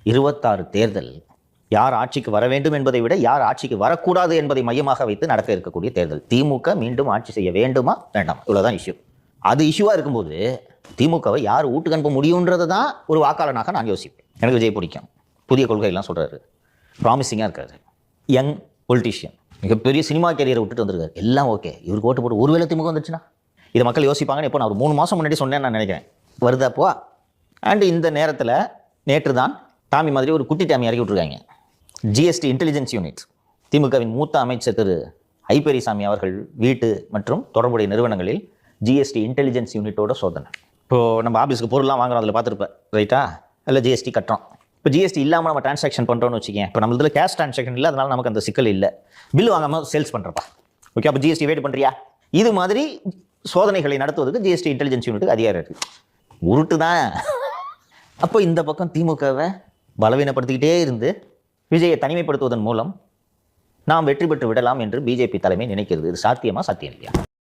26 தேர்தல் யார் ஆட்சிக்கு வர வேண்டும் என்பதை விட யார் ஆட்சிக்கு வரக்கூடாது என்பதை மையமாக வைத்து நடக்க இருக்கக்கூடிய தேர்தல். திமுக மீண்டும் ஆட்சி செய்ய வேண்டுமா வேண்டாமா, இவ்வளவுதான் இஷ்யூ. அது இஷ்யூவா இருக்கும்போது திமுகவை யார் வீட்டுக்கு அனுப்ப முடியுன்றதை தான் ஒரு வாக்காளனாக நான் யோசிப்பேன். எனக்கு விஜய் பிடிக்கும், புதிய கொள்கையெல்லாம் சொல்றாரு, ப்ராமிசிங்காக இருக்காரு, யங் பொலிட்டீஷியன், மிகப்பெரிய சினிமா கேரியரை விட்டுட்டு வந்திருக்காரு, எல்லாம் ஓகே. இவருக்கு ஓட்டு போட்டு ஒருவேளை திமுக வந்துச்சுன்னா இதை மக்கள் யோசிப்பாங்கன்னு இப்போ நான் ஒரு 3 மாதம் முன்னாடி சொன்னேன்னு நான் நினைக்கிறேன். வருதாப்போ அண்ட் இந்த நேரத்தில் நேற்று தான் டாமி மாதிரி ஒரு குட்டி டாமி இறக்கி விட்டுருக்காங்க. ஜிஎஸ்டி இன்டெலிஜென்ஸ் யூனிட், திமுகவின் மூத்த அமைச்சர் திரு ஐ பெரியசாமி அவர்கள் வீட்டு மற்றும் தொடர்புடைய நிறுவனங்களில் ஜிஎஸ்டி இன்டெலிஜென்ஸ் யூனிட்டோட சோதனை. இப்போது நம்ம ஆஃபீஸுக்கு பொருள்லாம் வாங்குறோம், அதில் பார்த்துருப்பேன் ரைட்டா, இல்லை ஜிஎஸ்டி கட்டுறோம். இப்போ ஜிஎஸ்டி இல்லாமல் நம்ம டிரான்சாக்ஷன் பண்ணுறோன்னு வச்சுக்கேன். இப்போ நம்ம இதில் கேஷ் டிரான்சாக்ஷன் இல்லை, அதனால நமக்கு அந்த சிக்கல் இல்லை. பில் வாங்காமல் சேல்ஸ் பண்ணுறப்பா, ஓகே, அப்போ ஜிஎஸ்டி வெயிட் பண்ணுறியா? இது மாதிரி சோதனைகளை நடத்துவதற்கு ஜிஎஸ்டி இன்டெலிஜென்ஸ் யூனிட்டுக்கு அதிகாரம் இருக்குது. உருட்டு தான். அப்போ இந்த பக்கம் திமுகவை பலவீனப்படுத்திக்கிட்டே இருந்து விஜயை தனிமைப்படுத்துவதன் மூலம் நாம் வெற்றி பெற்று விடலாம் என்று பிஜேபி தலைமை நினைக்கிறது. இது சாத்தியமா, சாத்தியம் இல்லையா?